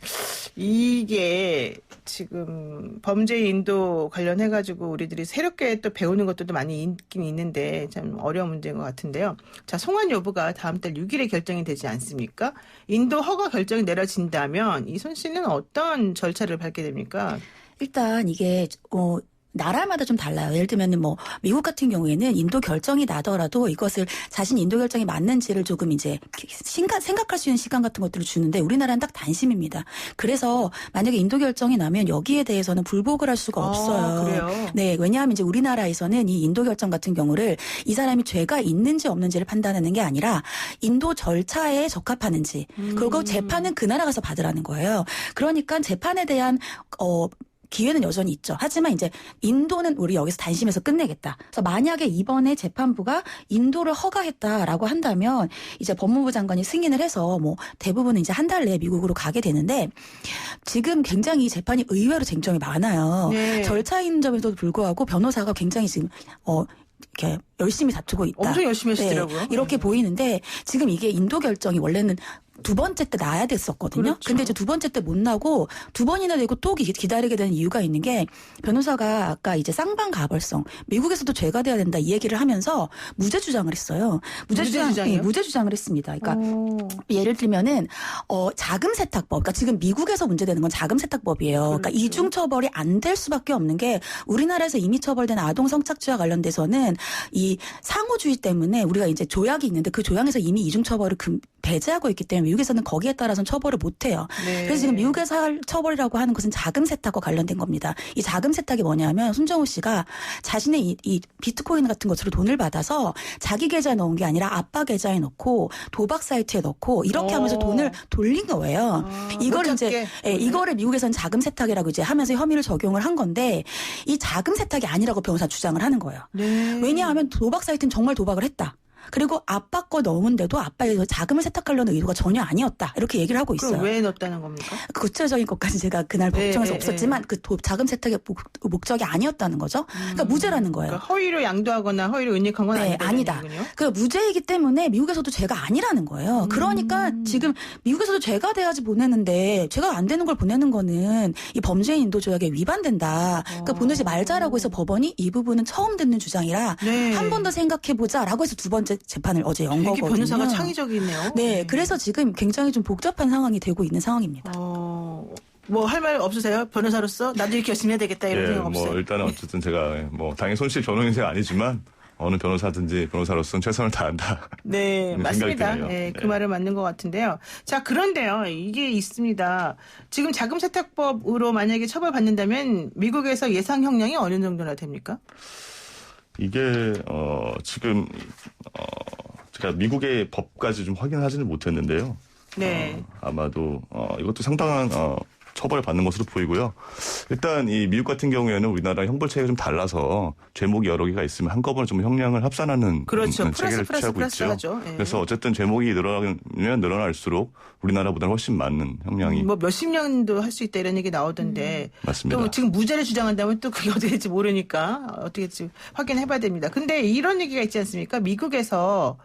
이게 지금 범죄 인도 관련해가지고 우리들이 새롭게 또 배우는 것들도 많이 있긴 있는데 참 어려운 문제인 것 같은데요. 자, 송환 여부가 다음 달 6일에 결정이 되지 않습니까? 인도 허가 결정이 내려진다면 이 손 씨는 어떤 절차를 밟게 됩니까? 일단 이게 나라마다 좀 달라요. 예를 들면 뭐 미국 같은 경우에는 인도 결정이 나더라도 이것을 자신 인도 결정이 맞는지를 조금 이제 생각할 수 있는 시간 같은 것들을 주는데 우리나라는 딱 단심입니다. 그래서 만약에 인도 결정이 나면 여기에 대해서는 불복을 할 수가 없어요. 그래요? 네, 왜냐하면 이제 우리나라에서는 이 인도 결정 같은 경우를 이 사람이 죄가 있는지 없는지를 판단하는 게 아니라 인도 절차에 적합하는지 그리고 재판은 그 나라 가서 받으라는 거예요. 그러니까 재판에 대한 기회는 여전히 있죠. 하지만 이제 인도는 우리 여기서 단심해서 끝내겠다. 그래서 만약에 이번에 재판부가 인도를 허가했다라고 한다면 이제 법무부 장관이 승인을 해서 뭐 대부분은 이제 한 달 내에 미국으로 가게 되는데 지금 굉장히 이 재판이 의외로 쟁점이 많아요. 네. 절차인 점에도 불구하고 변호사가 굉장히 지금 이렇게 열심히 다투고 있다. 엄청 열심히 하시더라고요. 네, 이렇게 보이는데 지금 이게 인도 결정이 원래는 두 번째 때 나야 됐었거든요. 그렇죠. 근데 이제 두 번째 때 못 나고 두 번이나 되고 또 기다리게 되는 이유가 있는 게 변호사가 아까 이제 쌍방 가벌성 미국에서도 죄가 돼야 된다 이 얘기를 하면서 무죄 주장을 했어요. 무죄주장이요? 무죄 주장을 했습니다. 그러니까 예를 들면은 자금 세탁법. 그러니까 지금 미국에서 문제되는 건 자금 세탁법이에요. 그러니까 그렇죠. 이중 처벌이 안 될 수밖에 없는 게 우리나라에서 이미 처벌된 아동 성착취와 관련돼서는 이 상호주의 때문에 우리가 이제 조약이 있는데 그 조약에서 이미 이중 처벌을 배제하고 있기 때문에 미국에서는 거기에 따라서는 처벌을 못 해요. 네. 그래서 지금 미국에서 할 처벌이라고 하는 것은 자금 세탁과 관련된 겁니다. 이 자금 세탁이 뭐냐면 손정우 씨가 자신의 이 비트코인 같은 것으로 돈을 받아서 자기 계좌에 넣은 게 아니라 아빠 계좌에 넣고 도박 사이트에 넣고 이렇게 하면서 돈을 돌린 거예요. 이거를 이제 이거를 미국에서는 자금 세탁이라고 이제 하면서 혐의를 적용을 한 건데 이 자금 세탁이 아니라고 변호사 주장을 하는 거예요. 네. 왜냐하면 도박 사이트는 정말 도박을 했다. 그리고 아빠 거 넣은데도 아빠의 자금을 세탁하려는 의도가 전혀 아니었다. 이렇게 얘기를 하고 있어요. 그럼 왜 넣었다는 겁니까? 구체적인 것까지 제가 그날 법정에서 네, 없었지만 그 자금 세탁의 목적이 아니었다는 거죠. 그러니까 무죄라는 거예요. 그러니까 허위로 양도하거나 허위로 은닉한 건 네, 아니다. 그 무죄이기 때문에 미국에서도 죄가 아니라는 거예요. 그러니까 지금 미국에서도 죄가 돼야지 보내는데 죄가 안 되는 걸 보내는 거는 이 범죄인 인도 조약에 위반된다. 그러니까 보내지 말자라고 해서 법원이 이 부분은 처음 듣는 주장이라 네. 한 번 더 생각해보자라고 해서 두 번째 재판을 어제 연 되게 거거든요. 변호사가 창의적이네요. 네, 그래서 지금 굉장히 좀 복잡한 상황이 되고 있는 상황입니다. 뭐 할 말 없으세요? 변호사로서 나도 이렇게 열심히 해야 되겠다 이런 생각 없어요? 뭐 일단은 어쨌든 제가 뭐 당연히 손실 변호인은 제가 아니지만 어느 변호사든지 변호사로서는 최선을 다한다. 네, 맞습니다. 드네요. 네, 그 네. 말은 맞는 것 같은데요. 자, 그런데요, 이게 있습니다. 지금 자금 세탁법으로 만약에 처벌받는다면 미국에서 예상 형량이 어느 정도나 됩니까? 이게 지금 제가 미국의 법까지 좀 확인하지는 못했는데요. 네. 아마도 이것도 상당한 처벌을 받는 것으로 보이고요. 일단 이 미국 같은 경우에는 우리나라 형벌 체계가 좀 달라서 죄목이 여러 개가 있으면 한꺼번에 좀 형량을 합산하는 그렇죠. 체계를 취하고 플러스 있죠. 하죠. 예. 그래서 어쨌든 죄목이 늘어나면 늘어날수록 우리나라보다 훨씬 많은 형량이 뭐 몇십 년도 할 수 있다 이런 얘기 나오던데 맞습니다. 또 지금 무죄를 주장한다면 또 그게 어떻게 될지 모르니까 어떻게 될지 확인해봐야 됩니다. 근데 이런 얘기가 있지 않습니까? 미국에서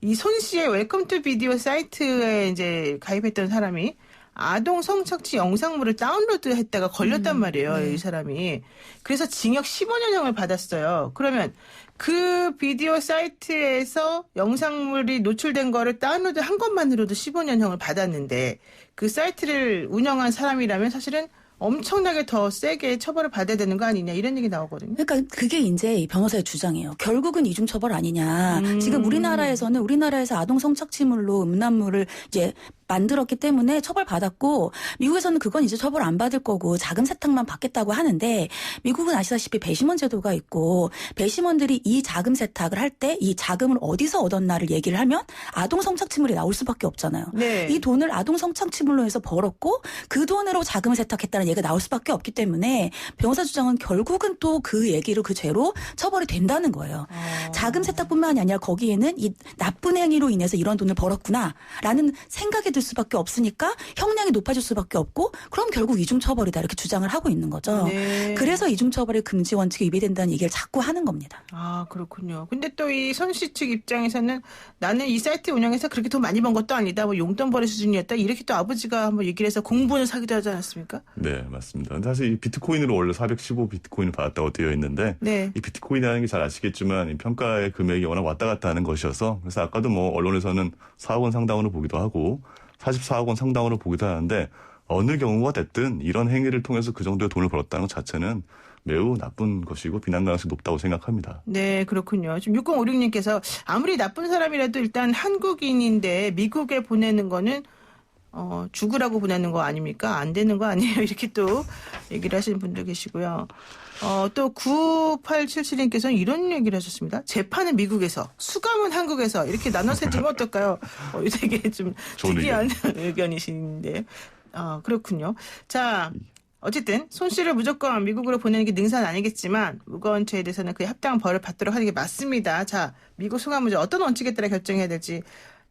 이 손 씨의 웰컴 투 비디오 사이트에 이제 가입했던 사람이 아동 성착취 영상물을 다운로드했다가 걸렸단 말이에요. 이 사람이. 그래서 징역 15년형을 받았어요. 그러면 그 비디오 사이트에서 영상물이 노출된 거를 다운로드 한 것만으로도 15년형을 받았는데 그 사이트를 운영한 사람이라면 사실은 엄청나게 더 세게 처벌을 받아야 되는 거 아니냐 이런 얘기 나오거든요. 그러니까 그게 이제 이 변호사의 주장이에요. 결국은 이중처벌 아니냐. 지금 우리나라에서 아동 성착취물로 음란물을 이제 만들었기 때문에 처벌받았고 미국에서는 그건 이제 처벌 안 받을 거고 자금 세탁만 받겠다고 하는데 미국은 아시다시피 배심원 제도가 있고 배심원들이 이 자금 세탁을 할 때 이 자금을 어디서 얻었나를 얘기를 하면 아동 성착취물이 나올 수밖에 없잖아요. 네. 이 돈을 아동 성착취물로 해서 벌었고 그 돈으로 자금을 세탁했다는 얘기가 나올 수밖에 없기 때문에 변호사 주장은 결국은 또 그 얘기로 그 죄로 처벌이 된다는 거예요. 자금 세탁뿐만이 아니라 거기에는 이 나쁜 행위로 인해서 이런 돈을 벌었구나라는 생각이 들 수밖에 없으니까 형량이 높아질 수밖에 없고 그럼 결국 이중처벌이다 이렇게 주장을 하고 있는 거죠. 네. 그래서 이중처벌의 금지 원칙이 위배된다는 얘기를 자꾸 하는 겁니다. 아, 그렇군요. 근데 또 이 손 씨 측 입장에서는 나는 이 사이트 운영해서 그렇게 돈 많이 번 것도 아니다. 뭐 용돈벌이 수준이었다. 이렇게 또 아버지가 한번 얘기를 해서 공분을 사기도 하지 않았습니까? 네, 맞습니다. 사실 이 비트코인으로 원래 415 비트코인을 받았다고 되어 있는데 네. 이 비트코인이라는 게 잘 아시겠지만 이 평가의 금액이 워낙 왔다 갔다 하는 것이어서 그래서 아까도 뭐 언론에서는 4억 원 상당으로 보기도 하고 44억 원 상당으로 보기도 하는데 어느 경우가 됐든 이런 행위를 통해서 그 정도의 돈을 벌었다는 것 자체는 매우 나쁜 것이고 비난 가능성이 높다고 생각합니다. 네, 그렇군요. 지금 6056님께서 아무리 나쁜 사람이라도 일단 한국인인데 미국에 보내는 거는 죽으라고 보내는 거 아닙니까? 안 되는 거 아니에요? 이렇게 또 얘기를 하시는 분도 계시고요. 또 9877님께서는 이런 얘기를 하셨습니다. 재판은 미국에서, 수감은 한국에서 이렇게 나눠서 해주면 어떨까요? 되게 좀 좋은 특이한 의견이신데. 그렇군요. 자, 어쨌든 손 씨를 무조건 미국으로 보내는 게 능사는 아니겠지만 무거운 죄에 대해서는 그에 합당한 벌을 받도록 하는 게 맞습니다. 자, 미국 수감 문제 어떤 원칙에 따라 결정해야 될지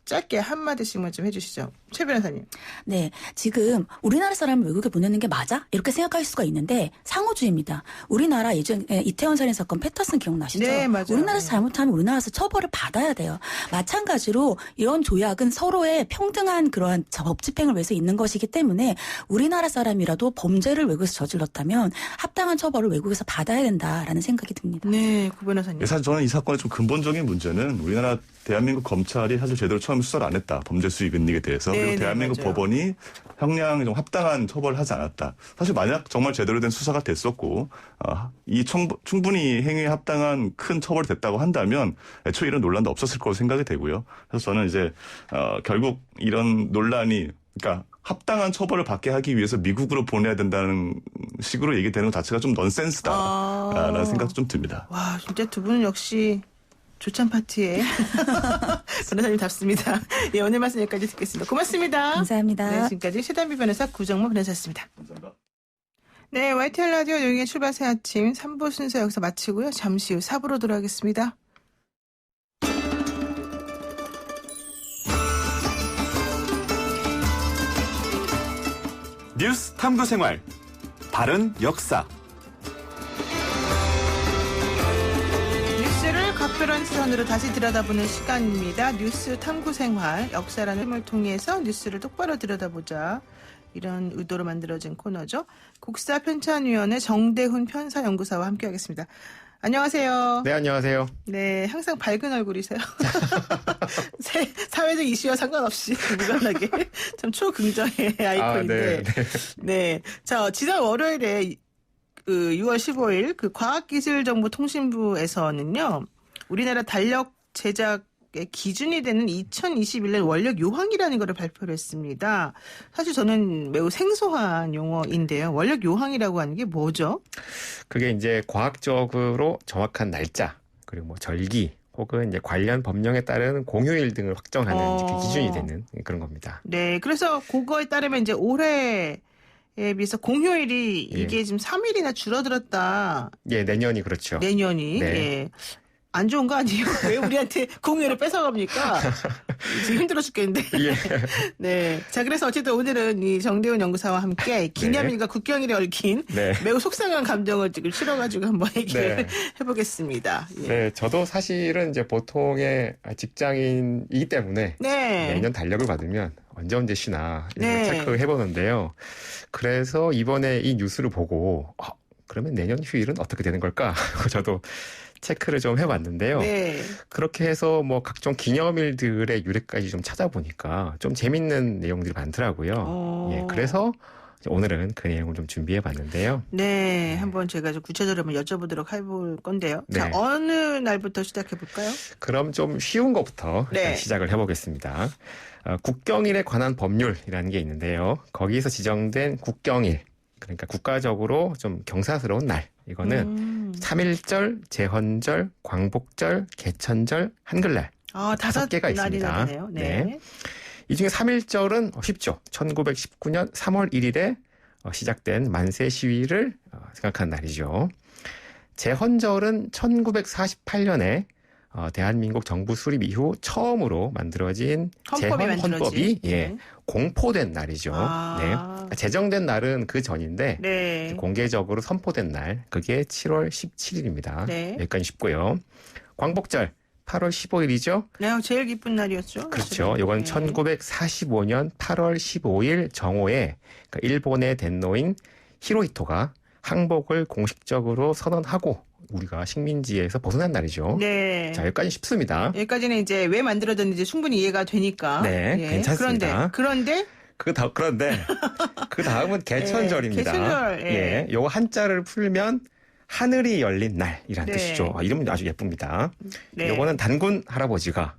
짧게 한마디씩만 좀 해주시죠. 최 변호사님. 네, 지금 우리나라 사람을 외국에 보내는 게 맞아? 이렇게 생각할 수가 있는데 상호주의입니다. 우리나라 예전에 이태원 살인 사건 패터슨 기억나시죠? 네, 맞아요. 우리나라에서 잘못하면 우리나라에서 처벌을 받아야 돼요. 마찬가지로 이런 조약은 서로의 평등한 그러한 법 집행을 위해서 있는 것이기 때문에 우리나라 사람이라도 범죄를 외국에서 저질렀다면 합당한 처벌을 외국에서 받아야 된다라는 생각이 듭니다. 네, 구 변호사님. 사실 저는 이 사건의 좀 근본적인 문제는 우리나라 대한민국 검찰이 사실 제대로 처음 수사를 안 했다. 범죄 수익 은닉에 대해서. 네, 그리고 네, 대한민국 맞아요. 법원이 형량에 좀 합당한 처벌을 하지 않았다. 사실 만약 정말 제대로 된 수사가 됐었고 충분히 행위에 합당한 큰 처벌이 됐다고 한다면 애초에 이런 논란도 없었을 거라고 생각이 되고요. 그래서 저는 이제 결국 이런 논란이 그러니까 합당한 처벌을 받게 하기 위해서 미국으로 보내야 된다는 식으로 얘기되는 것 자체가 좀 넌센스다라는 생각도 좀 듭니다. 와, 진짜 두 분은 역시 조찬 파티에 변호사님답습니다. 예, 오늘 말씀 여기까지 듣겠습니다. 고맙습니다. 감사합니다. 네, 지금까지 최단비 변호사 구정모 변호사였습니다. 감사합니다. 네, YTN 라디오 용의 출발 새 아침 3부 순서 여기서 마치고요. 잠시 후 4부로 돌아오겠습니다. 뉴스 탐구생활 바른 역사. 뉴스를 각별한 시선으로 다시 들여다보는 시간입니다. 뉴스 탐구생활, 역사라는 힘을 통해서 뉴스를 똑바로 들여다보자. 이런 의도로 만들어진 코너죠. 국사편찬위원회 정대훈 편사연구사와 함께하겠습니다. 안녕하세요. 네, 안녕하세요. 네, 항상 밝은 얼굴이세요. 사회적 이슈와 상관없이 무관하게 참 초긍정의 아이콘인데. 네. 자, 지난 월요일에 6월 15일 그 과학기술정보통신부에서는요, 우리나라 달력 제작의 기준이 되는 2021년 원력 요항이라는 것을 발표를 했습니다. 사실 저는 매우 생소한 용어인데요. 원력 요항이라고 하는 게 뭐죠? 그게 이제 과학적으로 정확한 날짜, 그리고 뭐 절기, 혹은 이제 관련 법령에 따른 공휴일 등을 확정하는 이제 그 기준이 되는 그런 겁니다. 네. 그래서 그거에 따르면 이제 올해 에 비해서 공휴일이 이게 지금 3일이나 줄어들었다. 예, 내년이 그렇죠. 내년이. 네. 예. 안 좋은 거 아니에요? 왜 우리한테 공휴일을 뺏어갑니까? 지금 힘들어 죽겠는데. 예. 네. 자, 그래서 어쨌든 오늘은 이 정대훈 연구사와 함께 기념일과 국경일에 얽힌 매우 속상한 감정을 지금 실어가지고 한번 얘기를 해보겠습니다. 예. 네, 저도 사실은 이제 보통의 직장인이기 때문에 내년 달력을 받으면 언제 쉬나 체크해보는데요. 그래서 이번에 이 뉴스를 보고 그러면 내년 휴일은 어떻게 되는 걸까? 저도 체크를 좀 해봤는데요. 그렇게 해서 뭐 각종 기념일들의 유래까지 좀 찾아보니까 좀 재밌는 내용들이 많더라고요. 예, 그래서 오늘은 그 내용을 좀 준비해봤는데요. 네, 한번 제가 좀 구체적으로 한번 여쭤보도록 해볼 건데요. 자, 어느 날부터 시작해볼까요? 그럼 좀 쉬운 것부터 시작을 해보겠습니다. 국경일에 관한 법률이라는 게 있는데요. 거기에서 지정된 국경일, 그러니까 국가적으로 좀 경사스러운 날, 이거는 3.1절, 제헌절, 광복절, 개천절, 한글날 5개가 있습니다. 네. 이 중에 3.1절은 쉽죠. 1919년 3월 1일에 시작된 만세 시위를 생각하는 날이죠. 제헌절은 1948년에 대한민국 정부 수립 이후 처음으로 만들어진 헌법이 공포된 날이죠. 네. 제정된 날은 그 전인데 공개적으로 선포된 날, 그게 7월 17일입니다. 여기까지 쉽고요. 광복절 8월 15일이죠. 네, 제일 기쁜 날이었죠. 그렇죠. 이건 1945년 8월 15일 정오에 일본의 덴노인 히로히토가 항복을 공식적으로 선언하고 우리가 식민지에서 벗어난 날이죠. 네. 자, 여기까지 쉽습니다. 여기까지는 이제 왜 만들어졌는지 충분히 이해가 되니까. 네, 괜찮습니다. 그런데 그 다음은 개천절입니다. 개천절. 예. 요거 한자를 풀면 하늘이 열린 날이라는 뜻이죠. 이름은 아주 예쁩니다. 요거는 단군 할아버지가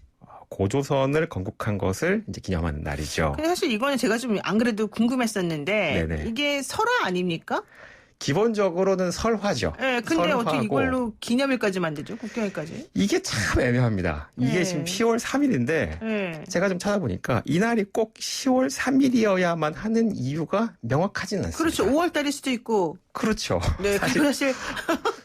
고조선을 건국한 것을 이제 기념하는 날이죠. 근데 사실 이거는 제가 좀 안 그래도 궁금했었는데 이게 설화 아닙니까? 기본적으로는 설화죠. 네, 근데 어떻게 이걸로 기념일까지 만들죠? 국경일까지? 이게 참 애매합니다. 이게 지금 10월 3일인데 제가 좀 찾아보니까 이날이 꼭 10월 3일이어야만 하는 이유가 명확하지는 않습니다. 그렇죠. 5월 달일 수도 있고. 그렇죠. 네, 사실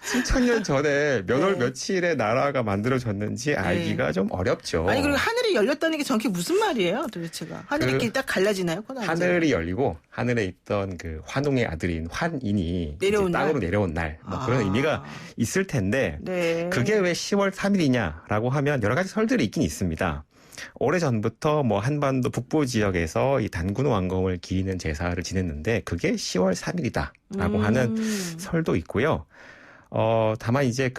수천 년 전에 몇 월 며칠에 나라가 만들어졌는지 알기가 좀 어렵죠. 아니, 그리고 하늘이 열렸다는 게 정확히 무슨 말이에요, 도대체가? 하늘이 이렇게 딱 갈라지나요? 하늘이 열리고 하늘에 있던 그 환웅의 아들인 환인이 땅으로 내려온 날, 뭐 그런 의미가 있을 텐데 그게 왜 10월 3일이냐라고 하면 여러 가지 설들이 있긴 있습니다. 오래전부터 뭐 한반도 북부 지역에서 이 단군 왕검을 기리는 제사를 지냈는데 그게 10월 3일이다라고 하는 설도 있고요. 다만 이제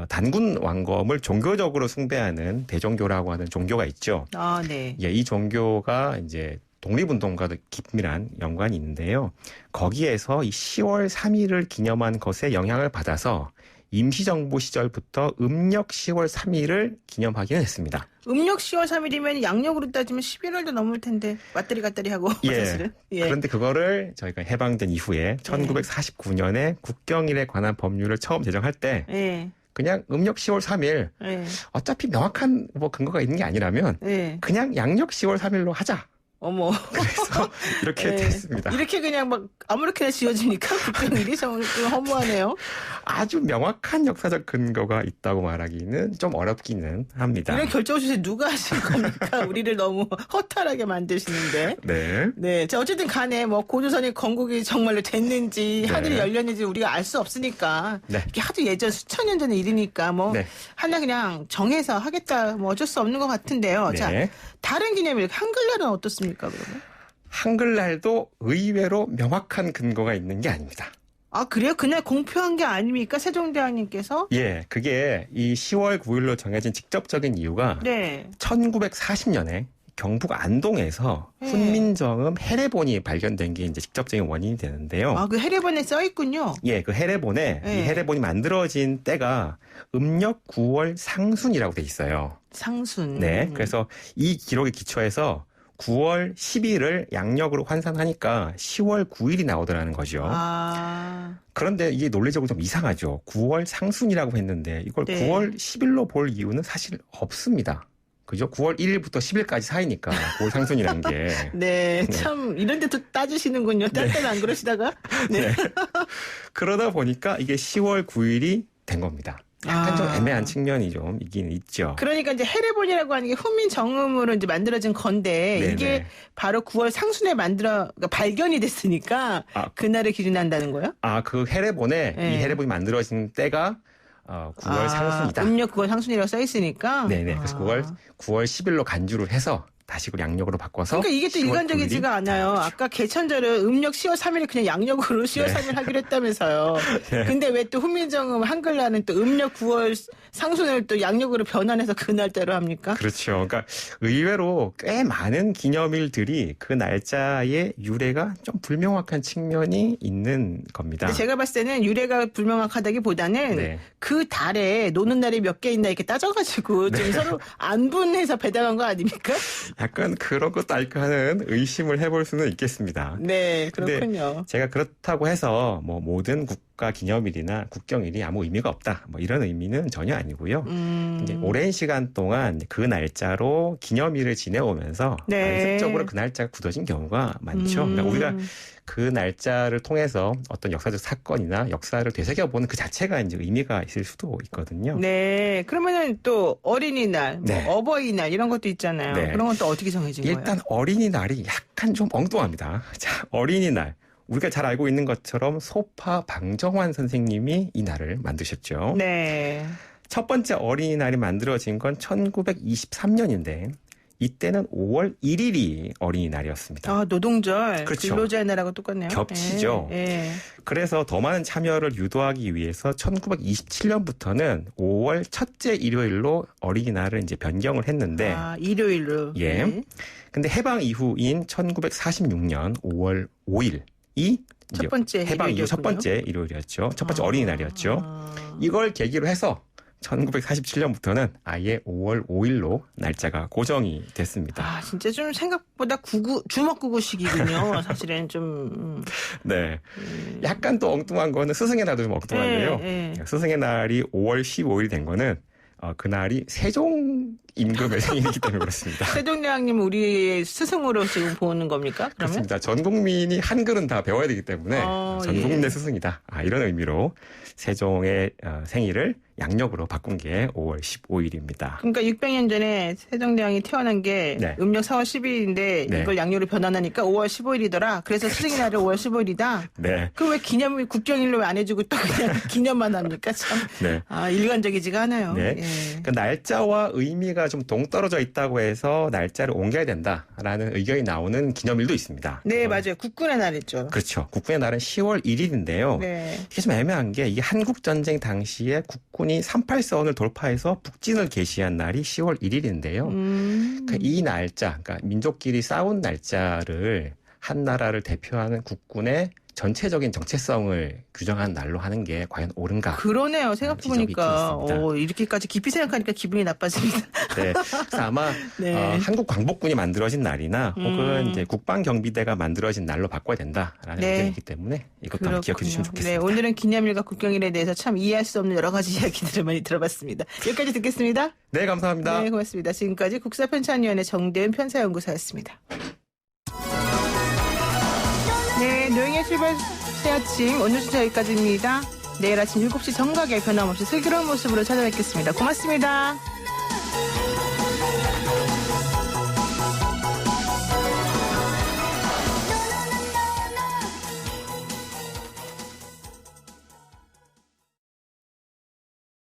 단군 왕검을 종교적으로 숭배하는 대종교라고 하는 종교가 있죠. 예, 이 종교가 이제 독립운동과도 긴밀한 연관이 있는데요. 거기에서 이 10월 3일을 기념한 것에 영향을 받아서 임시정부 시절부터 음력 10월 3일을 기념하기는 했습니다. 음력 10월 3일이면 양력으로 따지면 11월도 넘을 텐데 왔다리 갔다리 하고 사실은. 그런데 그거를 저희가 해방된 이후에 1949년에 국경일에 관한 법률을 처음 제정할 때 그냥 음력 10월 3일 어차피 명확한 뭐 근거가 있는 게 아니라면 그냥 양력 10월 3일로 하자. 어머. 그래서 이렇게 됐습니다. 이렇게 그냥 막 아무렇게나 지어지니까 국경일이 좀 허무하네요. 아주 명확한 역사적 근거가 있다고 말하기는 좀 어렵기는 합니다. 이런 결정을 누가 하신 겁니까? 우리를 너무 허탈하게 만드시는데. 네. 네. 자, 어쨌든 간에 뭐 고조선의 건국이 정말로 됐는지 네. 하늘이 열렸는지 우리가 알 수 없으니까. 네. 이게 하도 예전 수천 년 전의 일이니까 뭐 네. 하나 그냥 정해서 하겠다 뭐 어쩔 수 없는 것 같은데요. 네. 자, 다른 기념일 한글날은 어떻습니까, 그러면? 한글날도 의외로 명확한 근거가 있는 게 아닙니다. 아, 그래요? 그날 공표한 게 아닙니까? 세종대왕님께서? 예, 그게 이 10월 9일로 정해진 직접적인 이유가 네. 1940년에 경북 안동에서 네. 훈민정음 해례본이 발견된 게 이제 직접적인 원인이 되는데요. 아, 그 해례본에 써 있군요. 예, 그 해례본에 네. 이 해례본이 만들어진 때가 음력 9월 상순이라고 돼 있어요. 상순. 네, 그래서 이 기록에 기초해서 9월 10일을 양력으로 환산하니까 10월 9일이 나오더라는 거죠. 아. 그런데 이게 논리적으로 좀 이상하죠. 9월 상순이라고 했는데 이걸 네. 9월 10일로 볼 이유는 사실 없습니다. 그죠? 9월 1일부터 10일까지 사이니까 9월 상순이라는 게. 네, 참 이런 데도 따지시는군요. 딴 때는 안 그러시다가. 네. 네. 그러다 보니까 이게 10월 9일이 된 겁니다. 약간 좀 애매한 측면이 좀 있긴 있죠. 그러니까 이제 해례본이라고 하는 게 훈민정음으로 이제 만들어진 건데 네네. 이게 바로 9월 상순에 그러니까 발견이 됐으니까 그날을 기준한다는 거예요? 아, 그 해례본에 네. 이 해례본이 만들어진 때가 9월 상순이다. 음력 9월 상순이라고 써 있으니까. 네네. 그래서 9월 10일로 간주를 해서 다시 그 양력으로 바꿔서. 그러니까 이게 또 10월 일관적이지가 9일이 않아요. 아까 개천절은 음력 10월 3일을 그냥 양력으로 10월 네. 3일 하기로 했다면서요. 네. 근데 왜 또 훈민정음 한글날은 또 음력 9월 상순을 또 양력으로 변환해서 그날대로 합니까? 그렇죠. 그러니까 의외로 꽤 많은 기념일들이 그 날짜의 유래가 좀 불명확한 측면이 있는 겁니다. 근데 제가 봤을 때는 유래가 불명확하다기보다는 네. 그 달에 노는 날이 몇 개 있나 이렇게 따져가지고 좀 서로 안분해서 배당한 거 아닙니까? 약간 그런 것도 알까 하는 의심을 해볼 수는 있겠습니다. 네, 근데 그렇군요. 제가 그렇다고 해서 뭐 모든 국가 기념일이나 국경일이 아무 의미가 없다. 뭐 이런 의미는 전혀 아니고요. 이제 오랜 시간 동안 그 날짜로 기념일을 지내오면서 네. 연습적으로 그 날짜가 굳어진 경우가 많죠. 그러니까 우리가 그 날짜를 통해서 어떤 역사적 사건이나 역사를 되새겨보는 그 자체가 이제 의미가 있을 수도 있거든요. 네, 그러면은 또 어린이날, 네. 뭐 어버이날 이런 것도 있잖아요. 네. 그런 건 또 어떻게 정해진 거예요? 일단 어린이날이 약간 좀 엉뚱합니다. 자, 어린이날. 우리가 잘 알고 있는 것처럼 소파 방정환 선생님이 이 날을 만드셨죠. 네. 첫 번째 어린이날이 만들어진 건 1923년인데 이때는 5월 1일이 어린이날이었습니다. 아, 노동절, 그렇죠. 근로자의 날하고 똑같네요. 겹치죠. 예. 그래서 더 많은 참여를 유도하기 위해서 1927년부터는 5월 첫째 일요일로 어린이날을 이제 변경을 했는데 아, 일요일로. 예. 네. 근데 해방 이후인 1946년 5월 5일이 첫 번째 해방 이후 첫 일요일이었군요. 번째 일요일이었죠. 첫 번째 어린이날이었죠. 이걸 계기로 해서 1947년부터는 아예 5월 5일로 날짜가 고정이 됐습니다. 아, 진짜 좀 생각보다 주먹구구식이군요. 사실은 좀. 네. 약간 또 엉뚱한 거는 스승의 날도 좀 엉뚱한데요. 네. 스승의 날이 5월 15일이 된 거는 그날이 세종 임금의 생일이기 때문에 그렇습니다. 세종대왕님 우리의 스승으로 지금 보는 겁니까? 그러면? 그렇습니다. 전 국민이 한글은 다 배워야 되기 때문에 전 국민의 스승이다. 이런 의미로 세종의 생일을 양력으로 바꾼 게 5월 15일입니다. 그러니까 600년 전에 세종대왕이 태어난 게 네. 음력 4월 10일인데 네. 이걸 양력으로 변환하니까 5월 15일이더라. 그래서 스승의 날을 5월 15일이다. 네. 그 왜 기념일 국경일로 왜 안 해주고 또 그냥 기념만 합니까? 참. 네. 일관적이지가 않아요. 네. 예. 그 날짜와 의미가 좀 동떨어져 있다고 해서 날짜를 옮겨야 된다라는 의견이 나오는 기념일도 있습니다. 네, 맞아요. 국군의 날이죠. 그렇죠. 국군의 날은 10월 1일인데요. 네. 이게 좀 애매한 게 이게 한국전쟁 당시에 국군이 38선을 돌파해서 북진을 개시한 날이 10월 1일인데요. 그러니까 이 날짜, 그러니까 민족끼리 싸운 날짜를 한 나라를 대표하는 국군의 전체적인 정체성을 규정한 날로 하는 게 과연 옳은가? 그러네요. 생각해보니까 지적이 이렇게까지 깊이 생각하니까 기분이 나빠집니다. 네, 그래서 아마 네. 한국 광복군이 만들어진 날이나 혹은 이제 국방경비대가 만들어진 날로 바꿔야 된다라는 네. 의견이기 때문에 이것도 한번 기억해 주시면 좋겠습니다. 네, 오늘은 기념일과 국경일에 대해서 참 이해할 수 없는 여러 가지 이야기들을 많이 들어봤습니다. 여기까지 듣겠습니다. 네, 감사합니다. 네, 고맙습니다. 지금까지 국사편찬위원회 정대은 편사연구사였습니다. 네, 노영의 출발 새 아침 오늘 순서 여기까지입니다. 내일 아침 7시 정각에 변함없이 슬기로운 모습으로 찾아뵙겠습니다. 고맙습니다.